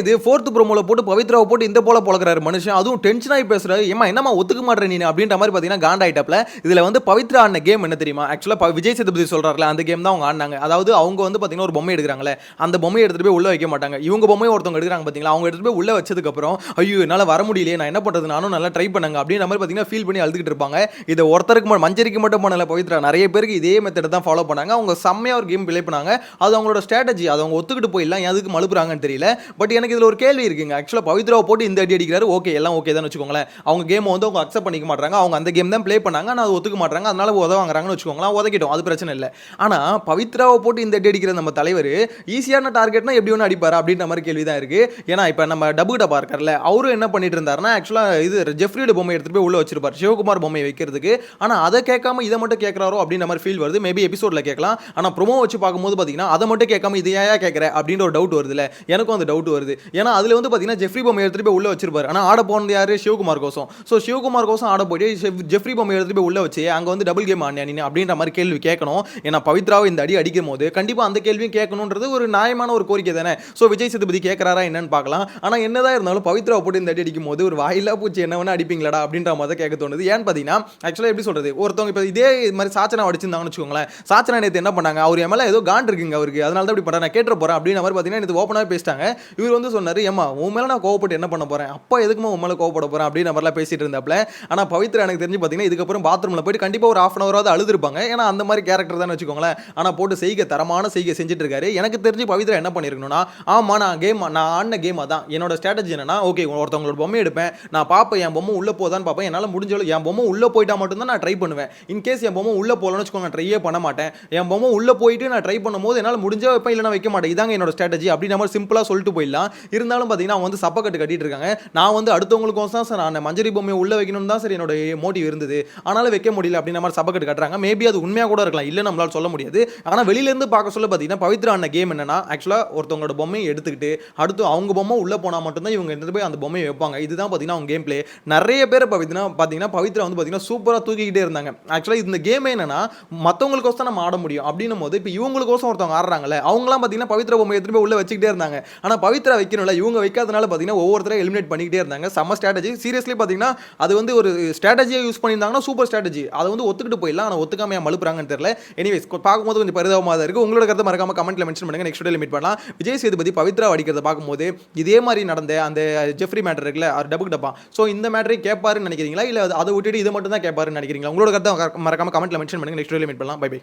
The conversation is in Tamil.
இது ஃபோர்த் ப்ரோமோல போட்டு பவித்ராவை போட்டு இந்த போல பொளக்குறாரு மனுஷன். அதுவும் டென்ஷன் ஆகி பேசுறாரு. ஏமா என்னமா ஒத்துக்க மாட்டற நீ அப்படின்ற மாதிரி பாத்தீங்கன்னா காண்டாயிட்டப்ல. இதுல வந்து பவித்ரா ஆடின கேம் என்ன தெரியுமா? ஆக்சுவலா விஜய் சேதுபதி சொல்றாருல அந்த கேம் தான் அவங்க ஆடினாங்க. அதாவது அவங்க வந்து பாத்தீங்கன்னா ஒரு பொம்மை எடுக்கறாங்கல, அந்த பொம்மையை எடுத்துட்டு போய் உள்ள வைக்க மாட்டாங்க. இவங்க பொம்மையை ஒருத்தவங்க எடுக்கறாங்க பாத்தீங்களா, அவங்க எடுத்துட்டு போய் உள்ள வச்சதுக்கு அப்புறம் ஐயோ என்னால வர முடியலையே, நான் என்ன பண்றது, நானும் நல்லா ட்ரை பண்ணங்க அப்படின்ற மாதிரி பாத்தீங்கன்னா ஃபீல் பண்ணி அழுதுகிட்டு இருப்பாங்க. இதை ஒருத்தருக்கு மஞ்சரிக்கு மட்டும் பண்ணல பவித்ரா, நிறைய பேருக்கு இதே மெத்தட் தான் ஃபாலோ பண்ணாங்க. அவங்க செம்மையா ஒரு கேம் பிளே பண்ணாங்க. அது அவங்களோட ஸ்ட்ராட்டஜி. அதை அவங்க ஒத்துக்கிட்டு போயிடலாம், எதுக்கு மழுப்புறாங்கன்னு தெரியல. பட் எனக்கு இதுல ஒரு கேள்வி இருக்குங்க. ஆக்சுவலா பவித்ராவை போட்டு இந்த அடி அடிக்கிறாரு, ஓகே எல்லாம் ஓகே தான் வச்சுக்கோங்களேன். அவங்க கேம் வந்து அவங்க அக்செப்ட் பண்ணிக்க மாட்டாங்க. அவங்க அந்த கேம் தான் ப்ளே பண்ணாங்க, ஆனால் அது ஒத்துக்க மாட்டாங்க. அதனால உதவாங்கறாங்கன்னு வச்சுக்கோங்களேன். உதக்கிட்டோம், அது பிரச்சனை இல்லை. ஆனா பவித்ராவை போட்டு இந்த அடி அடிக்கிற நம்ம தலைவர் ஈஸியான டார்கெட்னா எப்படி வேணா அடிப்பாரு அப்படின்ற மாதிரி கேள்வி தான் இருக்கு. ஏன்னா இப்போ நம்ம டபுகிட்ட பார்க்கறல, அவரும் என்ன பண்ணிட்டு இருந்தாருன்னா ஆக்சுவலா இது ஜெஃப்ரியோட பொம்மை எடுத்துட்டு போய் உள்ள வச்சிருப்பாரு, சிவகுமார் பொம்மை வைக்கிறதுக்கு. ஆனா அதை கேட்காம இதை மட்டும் கேட்கறாரோ அப்படின்ற மாதிரி ஃபீல் வருது. மேபி எபிசோட்ல கேட்கலாம். ஆனா ப்ரோமோ வச்சு பார்க்கும்போது பாத்தீங்கன்னா அதை மட்டும் கேட்காம இதை ஏன் கேட்கற அப்படின்ற ஒரு டவுட் வருதுல, எனக்கும் அந்த டவுட் வருது. ஏன்னா அதுல வந்து பாத்தீங்கன்னா ஜெஃப்ரி பொம்மை எடுத்துட்டு போய் உள்ள வச்சிருப்பாரு. ஆனா ஆட போனது யாரு? சிவகுமார் கோசம். சோ சிவகுமார் கோசம் ஆட போயிட்டு ஜெஃப்ரி பொம்மை எடுத்துட்டு போய் உள்ள வச்சு அங்க வந்து டபுள் கேம் ஆடியா நீ அப்படின்ற மாதிரி கேள்வி கேட்கணும். ஏன்னா பவித்ராவை இந்த அடி அடிக்கும் போது கண்டிப்பா அந்த கேள்வியும் கேட்கணும்ன்றது ஒரு நியாயமான ஒரு கோரிக்கை தானே. சோ விஜய் சேதுபதி கேட்கறாரா என்னன்னு பார்க்கலாம். ஆனா என்னதான் இருந்தாலும் பவித்ராவை போட்டு இந்த அடி அடிக்கும் போது ஒரு வாயிலா பூச்சி என்ன வேணா அடிப்பீங்களாடா அப்படின்ற மாதிரி கேட்க தோணுது. ஏன்னு பாத்தீங்கன்னா ஆக்சுவலா எப்படி சொல்றது, ஒருத்தவங்க இப்ப இதே மாதிரி சாச்சனா அடிச்சிருந்தாங்கன்னு வச்சுக்கோங்களேன். சாச்சனா நேத்து என்ன பண்ணாங்க, அவர் எம்எல்ஏ ஏதோ காண்ட் இருக்குங்க அவருக்கு, அதனால தான் இப்படி பண்றேன், நான் கேட்டு போறேன் அப்படின்ற மாதிரி பாத்தீங்கன்னா இது ஓப்பனாவே பேசிட்டாங்க. இவர் வந்து சொன்னாரு, ஏமா உன் மேல நான் கோவப்பட்டு என்ன பண்ண போறேன், அப்பா எதுக்குமா உன் மேல கோவப்பட போறேன் அப்படின்ற மாதிரிலாம் பேசிட்டு இருந்தாப்ல. ஆனா பவித்ரா எனக்கு தெரிஞ்சு பாத்தீங்கன்னா இதுக்கப்புறம் பாத்ரூம்ல போயிட்டு கண்டிப்பா ஒரு ஹாஃப் அன் ஹவராவது அழுதுருப்பாங்க. ஏன்னா அந்த மாதிரி கேரக்டர் தான் வச்சுக்கோங்களேன். ஆனா போட்டு செய்க தரமான செய்கை செஞ்சுட்டு இருக்காரு. எனக்கு தெரிஞ்சு பவித்ரா என்ன பண்ணிருக்கணும்னா, ஆமா நான் ஆடின கேம் அதான், என்னோட ஸ்ட்ராட்டஜி என்னன்னா ஓகே ஒருத்தவங்களோட பொம்மை எடுப்பேன், நான் பாப்பேன் என் பொம்மை உள்ள போதான்னு பாப்பேன், என்னால முடிஞ்சாலும் என் பொம்மை உள்ள போயிட்டா மட்டும் தான் நான் ட்ரை பண்ணுவேன். இன் கேஸ் என் பொம்மை உள்ள போலன்னு வச்சுக்கோங்க ட்ரையே பண்ண மாட்டேன். என் பொம்மை உள்ள போயிட்டு நான் ட்ரை பண்ணும்போது என்னால முடிஞ்சா வைப்பேன், இல்லைனா வைக்க மாட்டேன். இதாங்க என்னோட ஸ்ட்ராட்டஜி அப்படி நம்ம சிம்பிளா சொல்லிட்டு போயிடலாம். இருந்தாலும் பாத்தீங்கன்னா அவங்க வந்து சப்பக்கட்டு கட்டிட்டு இருக்காங்க. நான் வந்து அடுத்தவங்களுக்கும் தான் சார் நான் மஞ்சரி பொம்மையை உள்ள வைக்கணும்னு தான் சரி என்னோட மோட்டிவ் இருந்தது, ஆனாலும் வைக்க முடியல அப்படின்ற மாதிரி சப்பக்கட்டு கட்டுறாங்க. மேபி அது உண்மையா கூட இருக்கலாம், இல்ல நம்மளால சொல்ல முடியாது. ஆனா வெளியில இருந்து பார்க்க சொல்ல பாத்தீங்கன்னா பவித்ரா ஆன கேம் என்னன்னா ஆக்சுவலா ஒருத்தவங்களோட பொம்மையை எடுத்துக்கிட்டு அடுத்து அவங்க பொம்மை உள்ள போனா மட்டும் தான் இவங்க எடுத்து போய் அந்த பொம்மையை வைப்பாங்க. இதுதான் பாத்தீங்கன்னா அவங்க கேம் பிளே. நிறைய பேர் பாத்தீங்கன்னா பவித்ரா வந்து பாத்தீங்கன்னா சூப்பரா தூக்கிக்கிட்டே இருந்தாங்க. ஆக்சுவலா இந்த கேம் என்னன்னா மத்தவங்களுக்கோசம் நம்ம ஆட முடியும் அப்படின்னும் போது இப்போ இவங்களுக்கோசம் ஒருத்தவங்க ஆடுறாங்கல்ல, அவங்கலாம் பாத்தீங்கன்னா பவித்ரா பொம்மை எடுத்து போய் உள்ள வச்சுக்கிட்டே இருந்தாங்க. ஆனா பவித்ரா வைக்கணும்ல, இவங்க வைக்காதனால பாத்தீங்கன்னா ஒவ்வொருத்தரையும் எலிமினேட் பண்ணிக்கிட்டே இருந்தாங்க. செம்ம ஸ்ட்ராட்டஜி. சீரியஸ்லி பாத்தீங்கன்னா அது வந்து ஒரு ஸ்ட்ராட்டஜியா யூஸ் பண்ணியிருந்தாங்கன்னா சூப்பர் ஸ்ட்ராட்டஜி. அதை வந்து ஒத்துக்கிட்டு போயிடலாம். ஆனா ஒத்துக்காம ஏன் மழுப்புறாங்கன்னு தெரியல. எனிவேஸ் பார்க்கும்போது கொஞ்சம் பரிதாபமாக தான் இருக்கு. உங்களோட கருத்தை மறக்காம கமெண்ட்ல மென்ஷன் பண்ணுங்க. நெக்ஸ்ட் வீடியோல மீட் பண்ணலாம். விஜய் சேதுபதி பவித்ரா அடிக்கிறத பார்க்கும்போது இதே மாதிரி நடந்த அந்த ஜெஃப்ரி மேட்டர் இருக்குல்ல, அவர் டபுக் டப்பா, ஸோ இந்த மேட்டரை கேட்பாருன்னு நினைக்கிறீங்களா, இல்லை அதை விட்டுட்டு இதை மட்டும் தான் கேட்பாருன்னு நினைக்கிறீங்களா? உங்களோட கருத்தை மறக்காம கமெண்ட்ல மென்ஷன் பண்ணுங்க. நெக்ஸ்ட் வீடியோல மீட் பண்ணலாம். Bye by.